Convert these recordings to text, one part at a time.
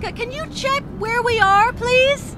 Jessica, can you check where we are, please?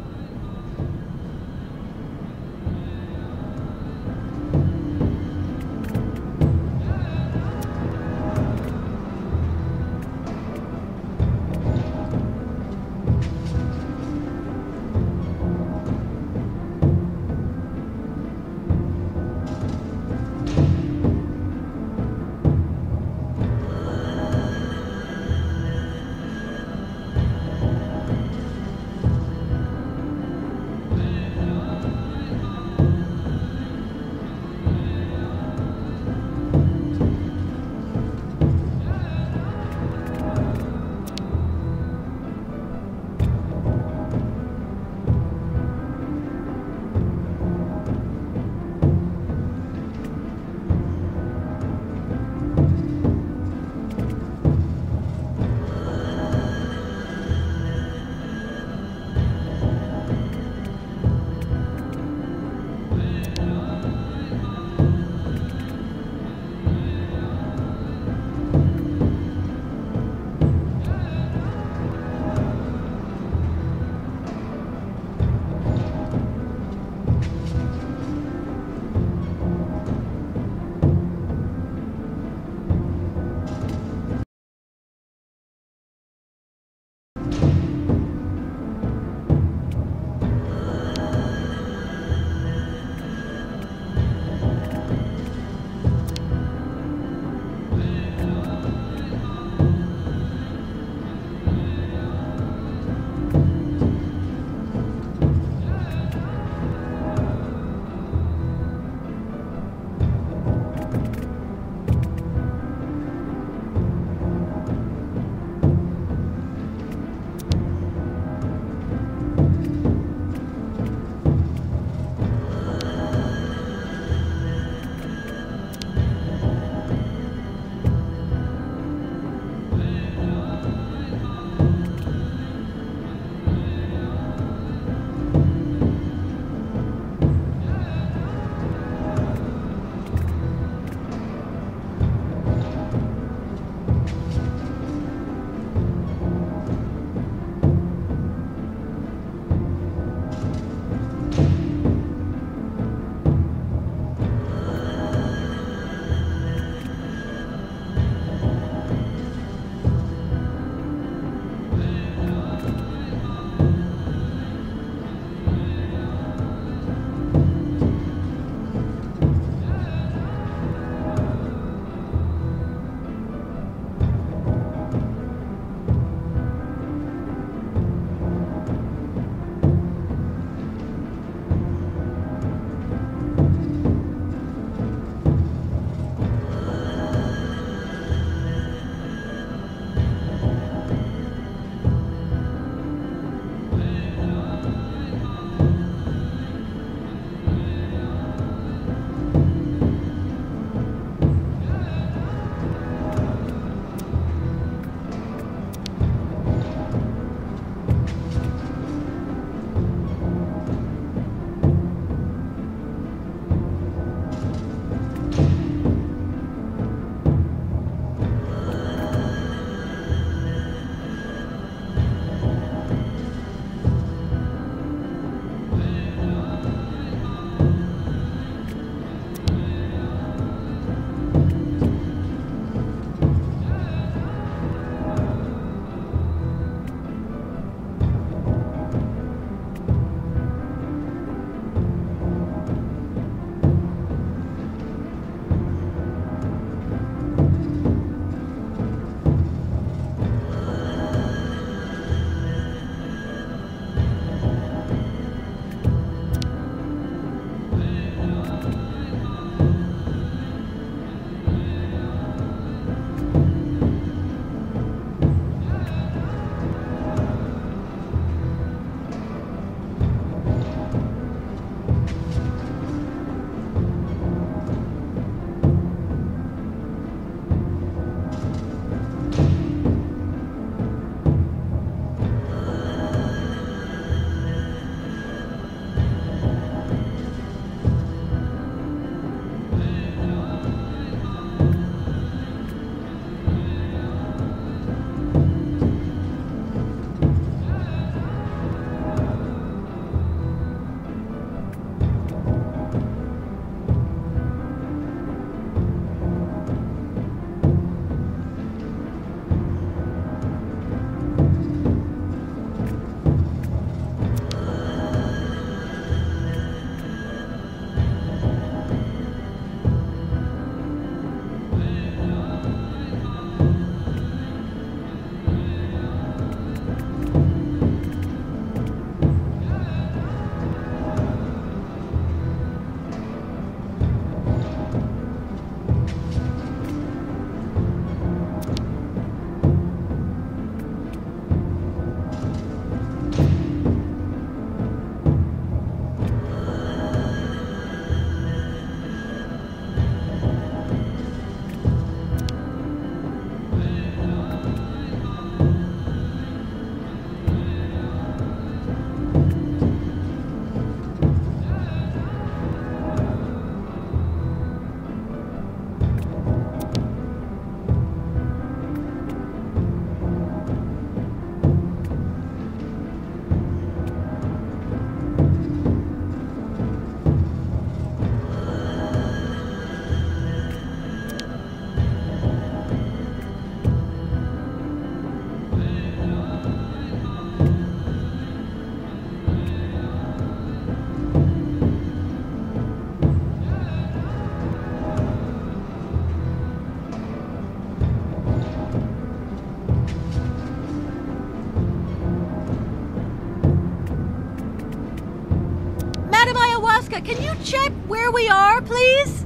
can you check where we are, please?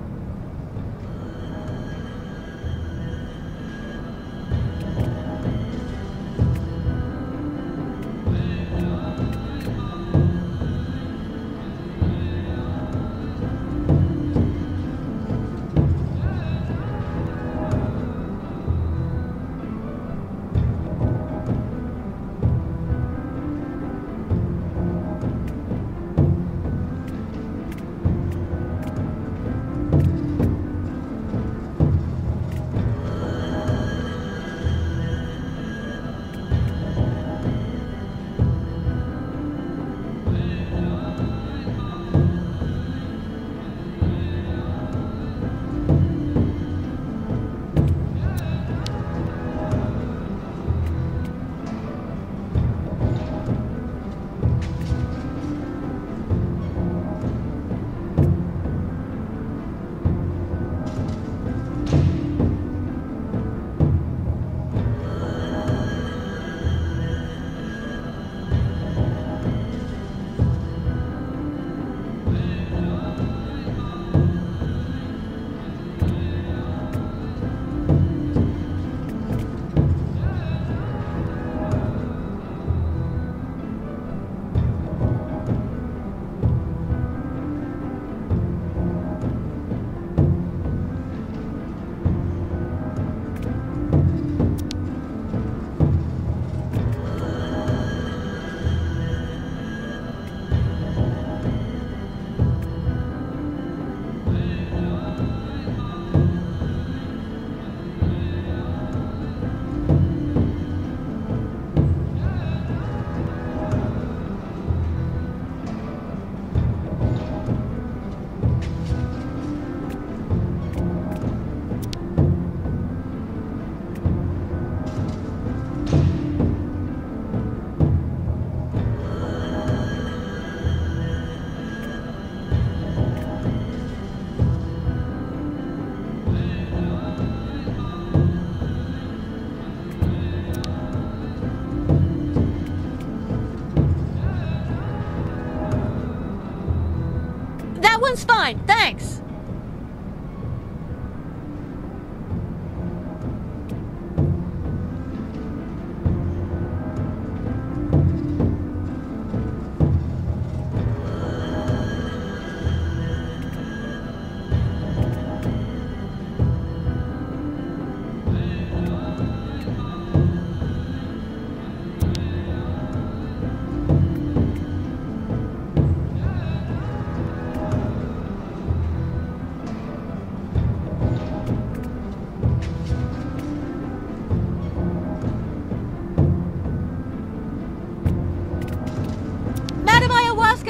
One's fine, thanks.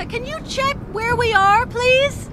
Can you check where we are, please?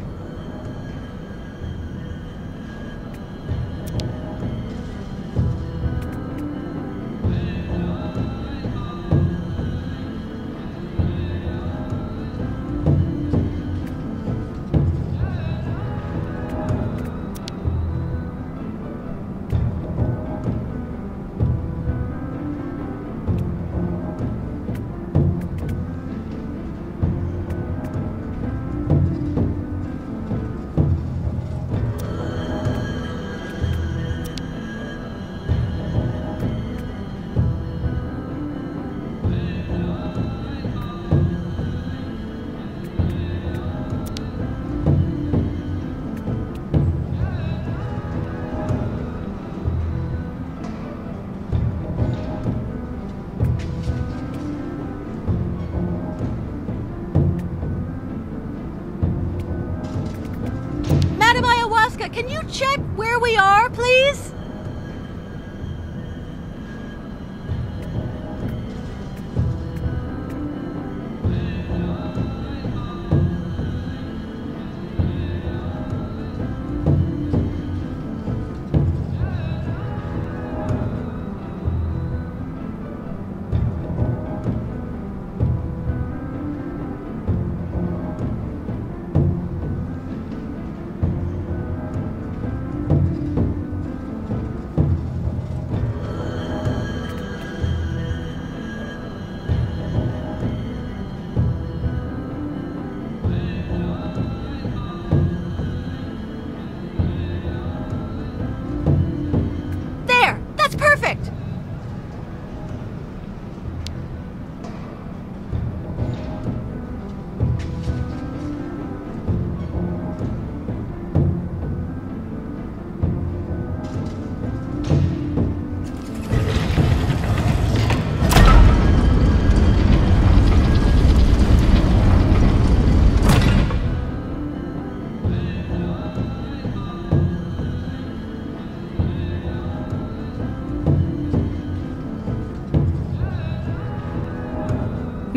Can you check where we are, please?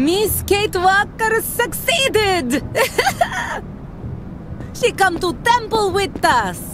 Miss Kate Walker succeeded! She come to temple with us!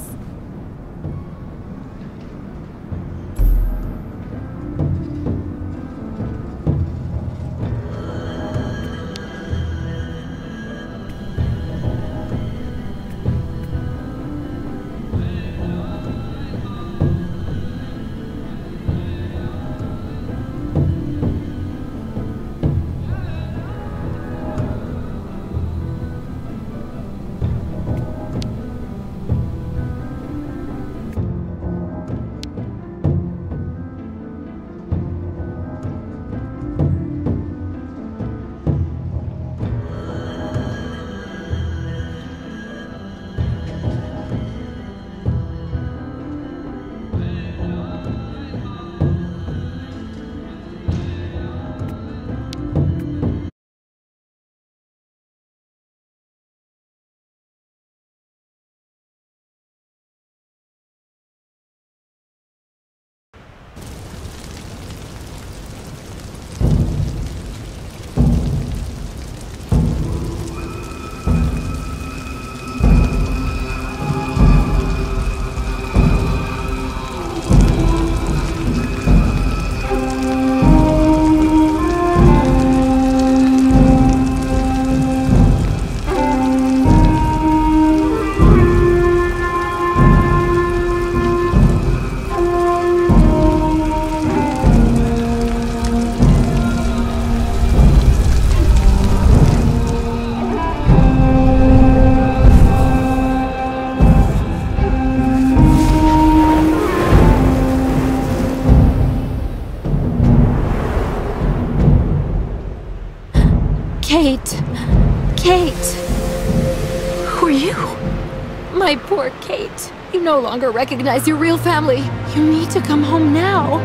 Kate! Who are you? My poor Kate. You no longer recognize your real family. You need to come home now.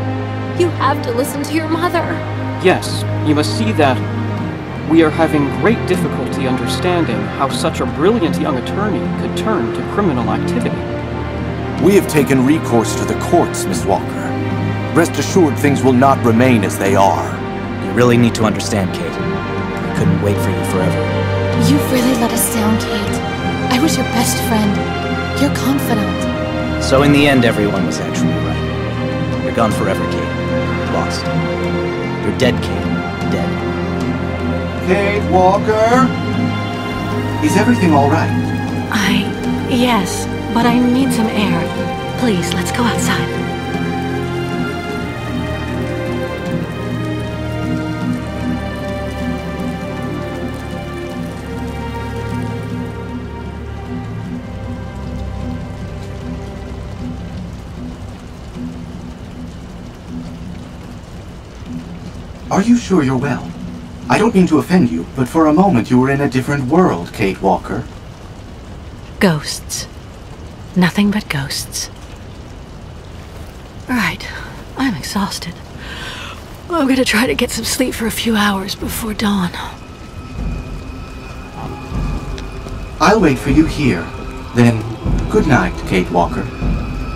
You have to listen to your mother. Yes, you must see that we are having great difficulty understanding how such a brilliant young attorney could turn to criminal activity. We have taken recourse to the courts, Miss Walker. Rest assured things will not remain as they are. You really need to understand, Kate. I couldn't wait for you forever. You've really let us down, Kate. I was your best friend. Your confidant. So in the end, everyone was actually right. You're gone forever, Kate. Lost. You're dead, Kate. Dead. Kate Walker? Is everything all right? Yes, but I need some air. Please, let's go outside. Are you sure you're well? I don't mean to offend you, but for a moment you were in a different world, Kate Walker. Ghosts. Nothing but ghosts. Right. I'm exhausted. I'm gonna try to get some sleep for a few hours before dawn. I'll wait for you here. Then, good night, Kate Walker.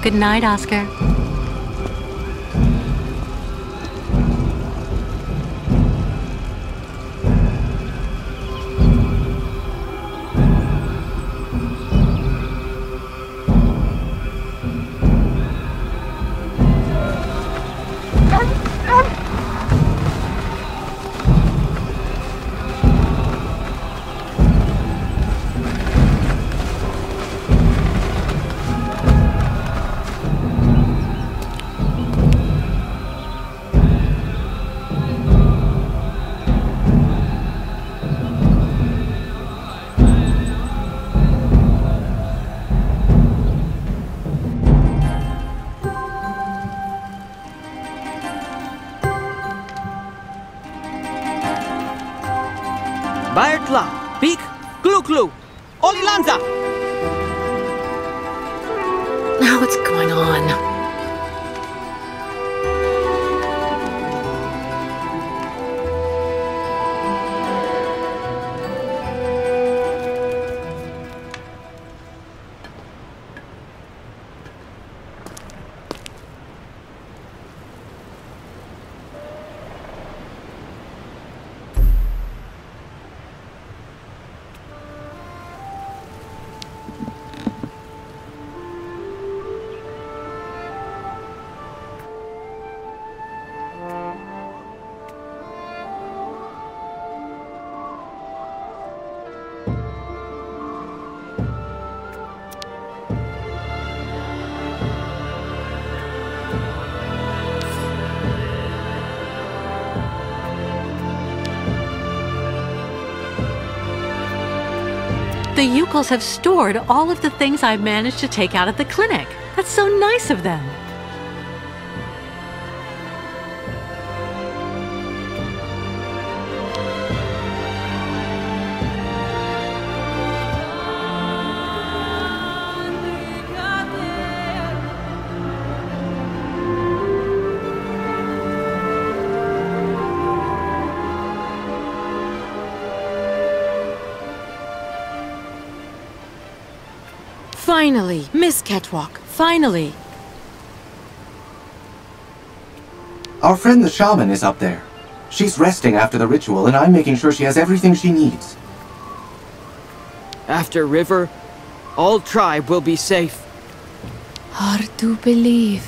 Good night, Oscar. Baertla, Pik, Klu-Klu, Olilanza! Now what's going on? The Yukos have stored all of the things I managed to take out of the clinic. That's so nice of them. Finally, Miss Catwalk, finally. Our friend the shaman is up there. She's resting after the ritual, and I'm making sure she has everything she needs. After River, all tribe will be safe. Hard to believe.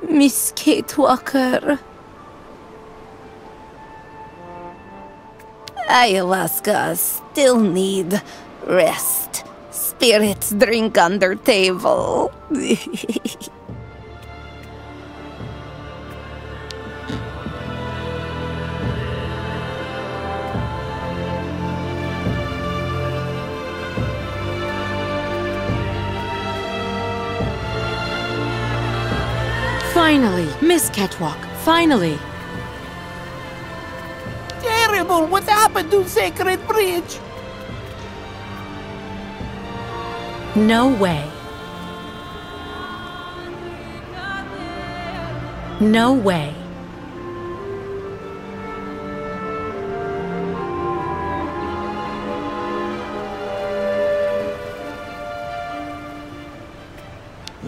Miss Kate Walker. Ayahuasca still need rest. Spirits drink under table. Finally, Miss Catwalk, finally. Terrible! What happened to Sacred Bridge? No way. No way.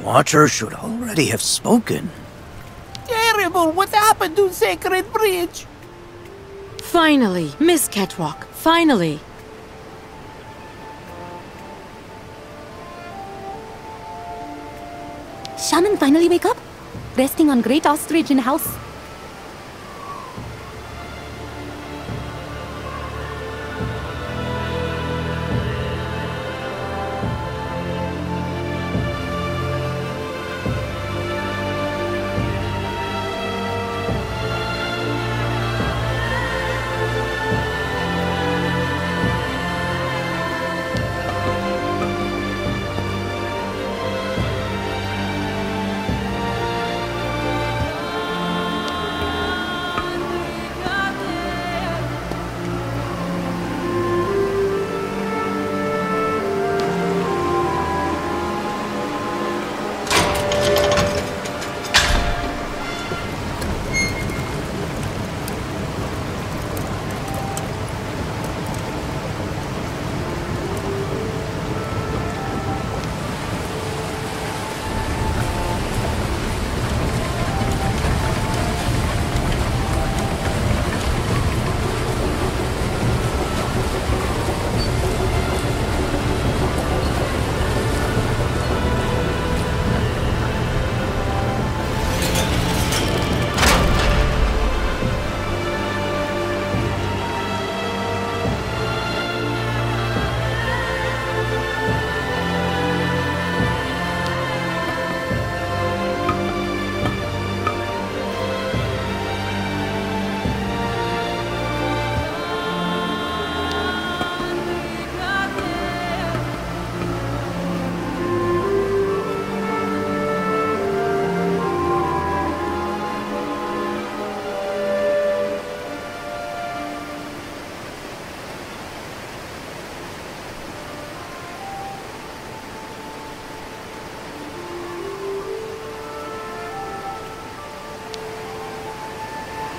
Watcher should already have spoken. Terrible! What happened to Sacred Bridge? Finally, Miss Catwalk, finally. Shaman finally wake up? Resting on Great Ostrich in house.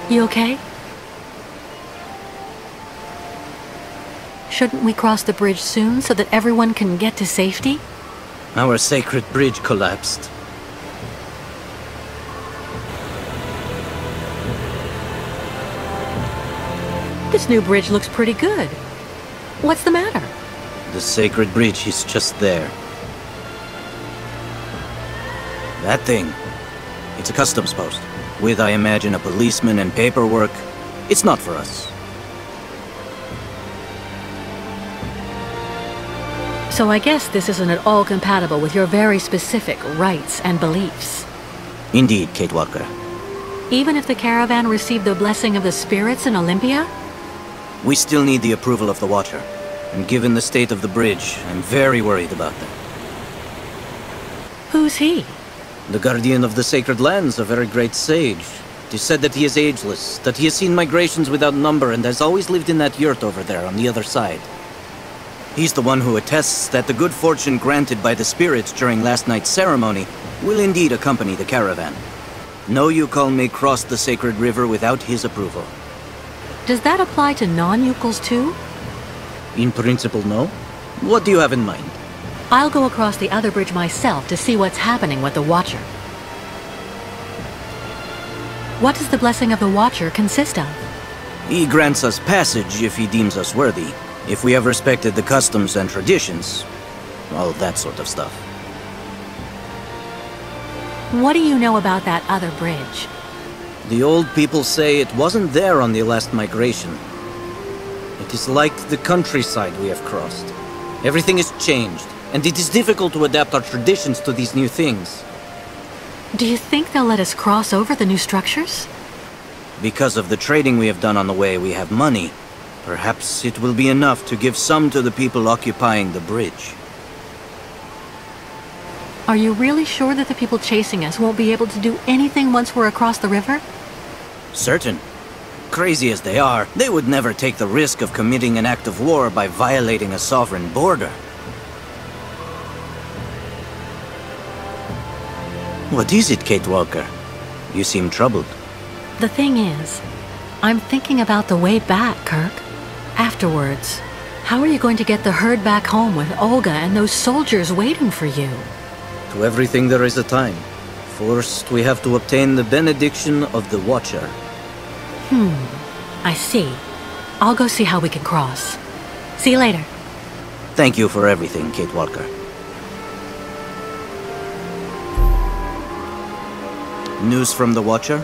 You okay? Shouldn't we cross the bridge soon so that everyone can get to safety? Our sacred bridge collapsed. This new bridge looks pretty good. What's the matter? The sacred bridge is just there. That thing. It's a customs post. With, I imagine, a policeman and paperwork. It's not for us. So I guess this isn't at all compatible with your very specific rights and beliefs. Indeed, Kate Walker. Even if the caravan received the blessing of the spirits in Olympia? We still need the approval of the Watcher. And given the state of the bridge, I'm very worried about that. Who's he? The guardian of the sacred lands, a very great sage. It is said that he is ageless, that he has seen migrations without number and has always lived in that yurt over there on the other side. He's the one who attests that the good fortune granted by the spirits during last night's ceremony will indeed accompany the caravan. No Yukon may cross the sacred river without his approval. Does that apply to non-Yukons too? In principle, no. What do you have in mind? I'll go across the other bridge myself to see what's happening with the Watcher. What does the blessing of the Watcher consist of? He grants us passage if he deems us worthy, if we have respected the customs and traditions, all that sort of stuff. What do you know about that other bridge? The old people say it wasn't there on the last migration. It is like the countryside we have crossed. Everything is changed, and it is difficult to adapt our traditions to these new things. Do you think they'll let us cross over the new structures? Because of the trading we have done on the way, we have money. Perhaps it will be enough to give some to the people occupying the bridge. Are you really sure that the people chasing us won't be able to do anything once we're across the river? Certain. Crazy as they are, they would never take the risk of committing an act of war by violating a sovereign border. What is it, Kate Walker? You seem troubled. The thing is, I'm thinking about the way back, Kirk. Afterwards, how are you going to get the herd back home with Olga and those soldiers waiting for you? To everything there is a time. First, we have to obtain the benediction of the Watcher. I see. I'll go see how we can cross. See you later. Thank you for everything, Kate Walker. News from the Watcher?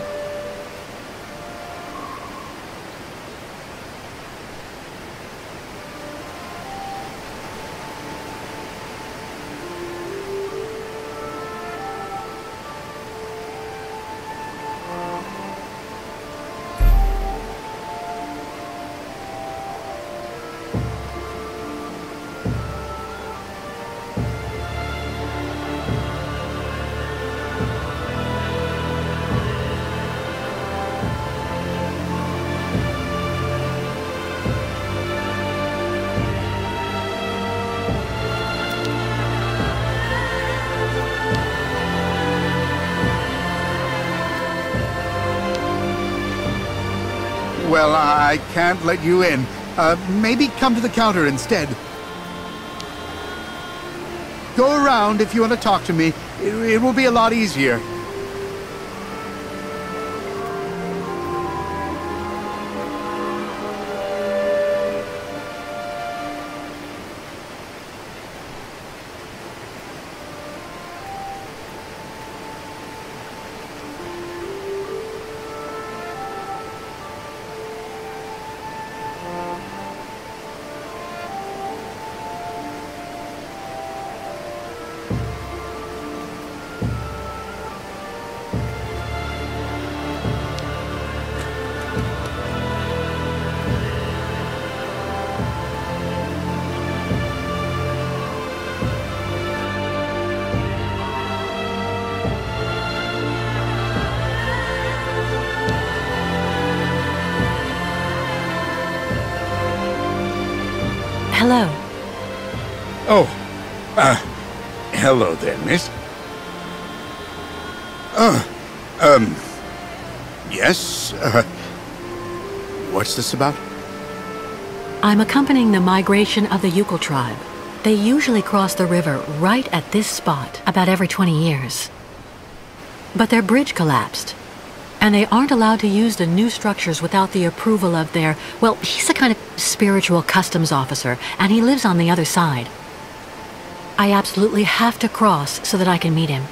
Well, I can't let you in. Maybe come to the counter instead. Go around if you want to talk to me. It will be a lot easier. Hello. Oh, hello there, miss. Yes, What's this about? I'm accompanying the migration of the Yukon tribe. They usually cross the river right at this spot about every 20 years. But their bridge collapsed, and they aren't allowed to use the new structures without the approval of their... Well, he's a kind of spiritual customs officer, and he lives on the other side. I absolutely have to cross so that I can meet him.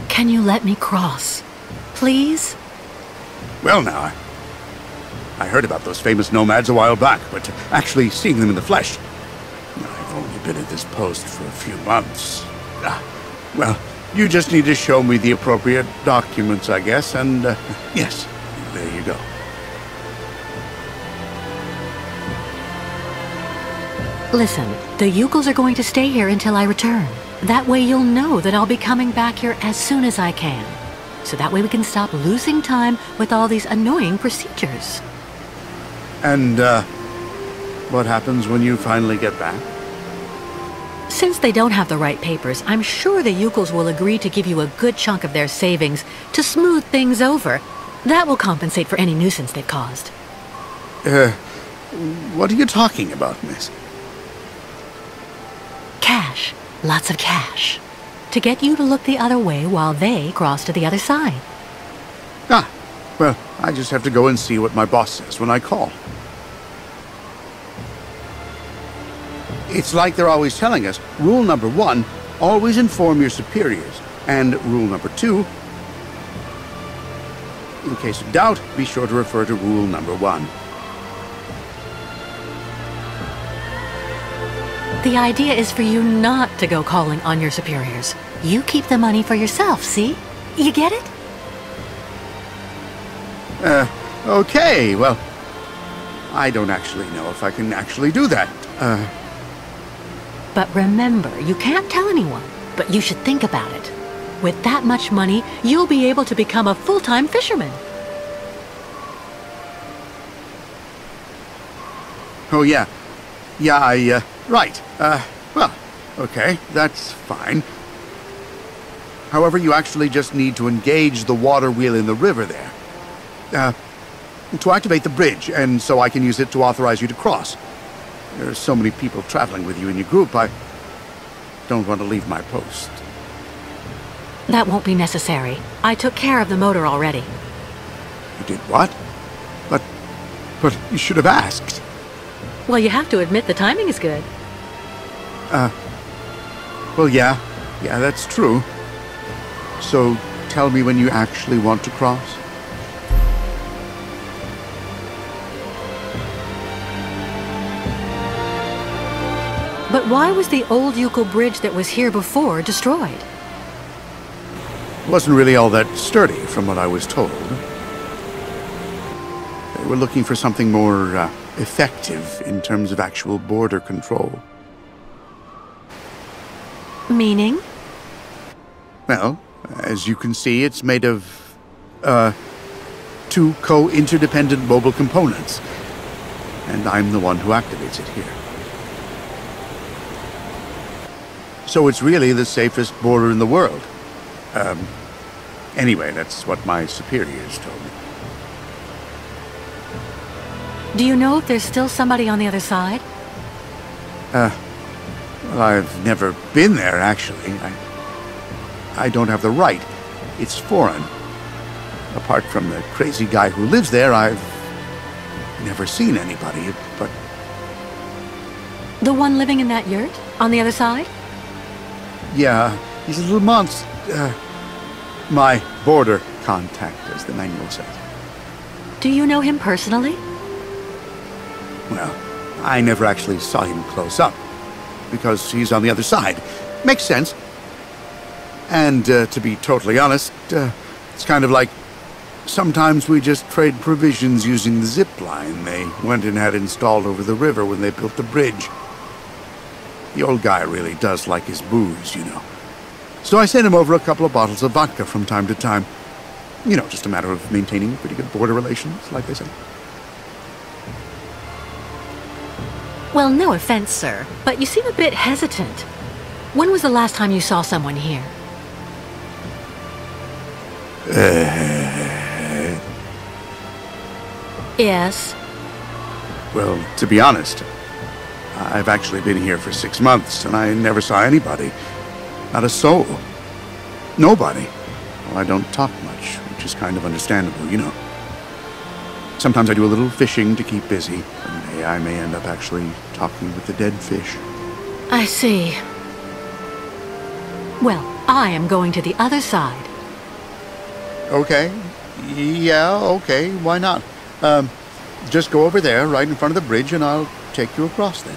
Can you let me cross? Please? Well now, I heard about those famous nomads a while back, but actually seeing them in the flesh... I've only been at this post for a few months. Well, you just need to show me the appropriate documents, I guess, and yes, there you go. Listen, the Yukons are going to stay here until I return. That way you'll know that I'll be coming back here as soon as I can. So that way we can stop losing time with all these annoying procedures. And, what happens when you finally get back? Since they don't have the right papers, I'm sure the Yukons will agree to give you a good chunk of their savings to smooth things over. That will compensate for any nuisance they've caused. What are you talking about, miss? Cash. Lots of cash. To get you to look the other way while they cross to the other side. Ah, well, I just have to go and see what my boss says when I call. It's like they're always telling us, rule number 1, always inform your superiors. And rule number 2, in case of doubt, be sure to refer to rule number 1. The idea is for you not to go calling on your superiors. You keep the money for yourself, see? You get it? Okay, well, I don't actually know if I can actually do that. But remember, you can't tell anyone, but you should think about it. With that much money, you'll be able to become a full-time fisherman. Oh, yeah. Yeah, right. Well, okay, that's fine. However, you actually just need to engage the water wheel in the river there. To activate the bridge, and so I can use it to authorize you to cross. There are so many people traveling with you in your group, I don't want to leave my post. That won't be necessary. I took care of the motor already. You did what? But you should have asked. Well, you have to admit the timing is good. Well, yeah, that's true. So, tell me when you actually want to cross. But why was the old Yukon bridge that was here before destroyed? It wasn't really all that sturdy, from what I was told. They were looking for something more, effective in terms of actual border control. Meaning? Well, as you can see, it's made of, 2 co-interdependent mobile components. And I'm the one who activates it here. So it's really the safest border in the world. Anyway, that's what my superiors told me. Do you know if there's still somebody on the other side? Well, I've never been there, actually. I don't have the right. It's foreign. Apart from the crazy guy who lives there, I've never seen anybody, but... The one living in that yurt? On the other side? Yeah, he's a little monster. My border contact, as the manual says. Do you know him personally? Well, I never actually saw him close up, because he's on the other side. Makes sense. And, to be totally honest, it's kind of like sometimes we just trade provisions using the zip line they went and had installed over the river when they built the bridge. The old guy really does like his booze, you know. So I sent him over a couple of bottles of vodka from time to time. You know, just a matter of maintaining pretty good border relations, like they say. Well, no offense, sir, but you seem a bit hesitant. When was the last time you saw someone here? Yes? Well, to be honest, I've actually been here for 6 months, and I never saw anybody. Not a soul. Nobody. Well, I don't talk much, which is kind of understandable, you know. Sometimes I do a little fishing to keep busy. One day I may end up actually talking with the dead fish. I see. Well, I am going to the other side. Okay. Yeah, okay. Why not? Just go over there, right in front of the bridge, and I'll take you across then.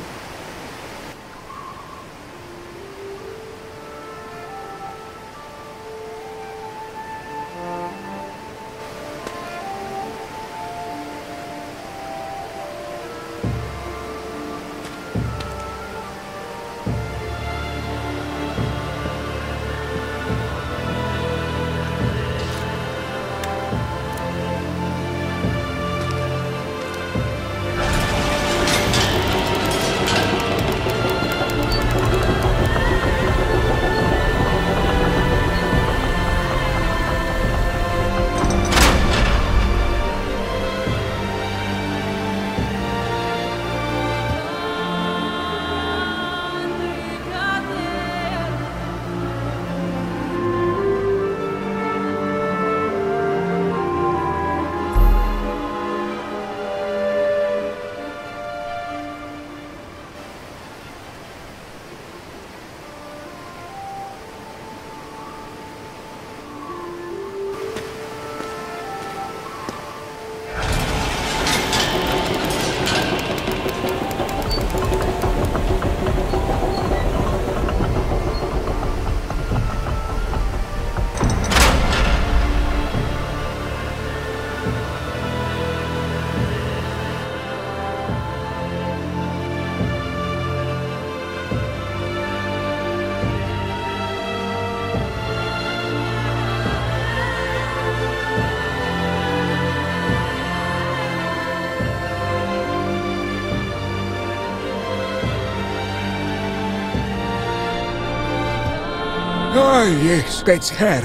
Ah, yes, that's her.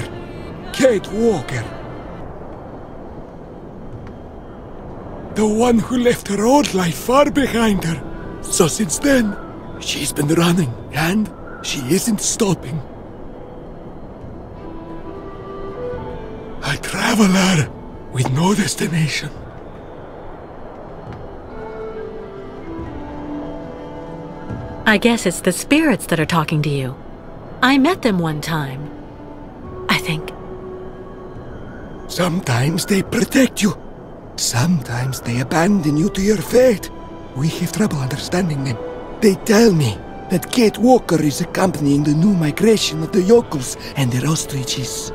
Kate Walker. The one who left her old life far behind her. So since then, she's been running, and she isn't stopping. A traveler with no destination. I guess it's the spirits that are talking to you. I met them one time, I think. Sometimes they protect you. Sometimes they abandon you to your fate. We have trouble understanding them. They tell me that Kate Walker is accompanying the new migration of the yokels and their ostriches.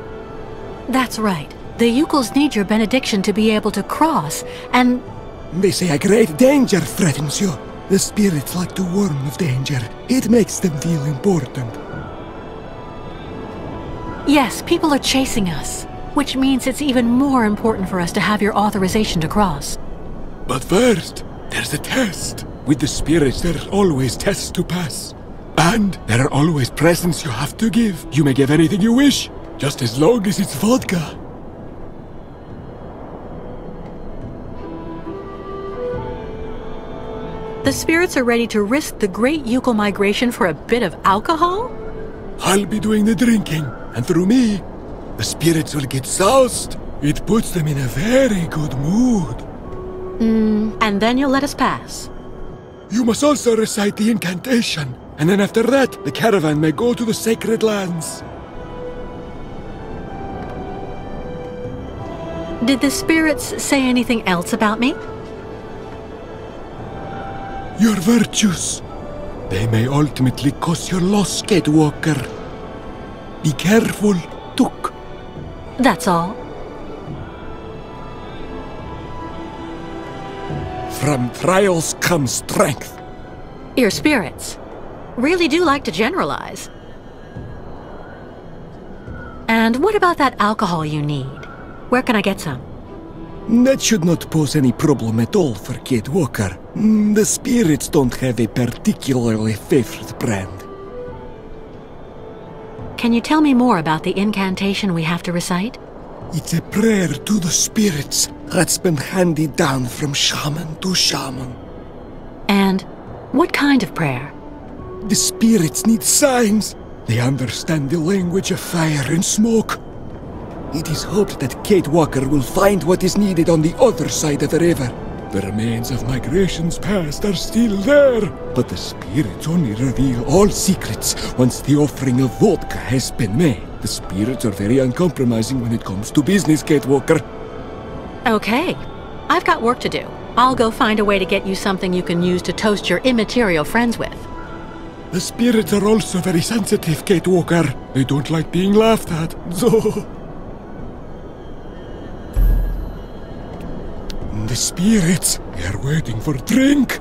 That's right. The yokels need your benediction to be able to cross, and... They say a great danger threatens you. The spirits like to warn of danger. It makes them feel important. Yes, people are chasing us, which means it's even more important for us to have your authorization to cross. But first, there's a test. With the spirits, there are always tests to pass. And there are always presents you have to give. You may give anything you wish, just as long as it's vodka. The spirits are ready to risk the great yokel migration for a bit of alcohol? I'll be doing the drinking, and through me, the spirits will get soused. It puts them in a very good mood. And then you'll let us pass. You must also recite the incantation, and then after that, the caravan may go to the sacred lands. Did the spirits say anything else about me? Your virtues. They may ultimately cause your loss, Kate Walker. Be careful, Took. That's all. From trials comes strength. Your spirits really do like to generalize. And what about that alcohol you need? Where can I get some? That should not pose any problem at all for Kate Walker. The spirits don't have a particularly favorite brand. Can you tell me more about the incantation we have to recite? It's a prayer to the spirits that's been handed down from shaman to shaman. And what kind of prayer? The spirits need signs. They understand the language of fire and smoke. It is hoped that Kate Walker will find what is needed on the other side of the river. The remains of migrations past are still there, but the spirits only reveal all secrets once the offering of vodka has been made. The spirits are very uncompromising when it comes to business, Kate Walker. Okay. I've got work to do. I'll go find a way to get you something you can use to toast your immaterial friends with. The spirits are also very sensitive, Kate Walker. They don't like being laughed at, so... The spirits, they are waiting for drink.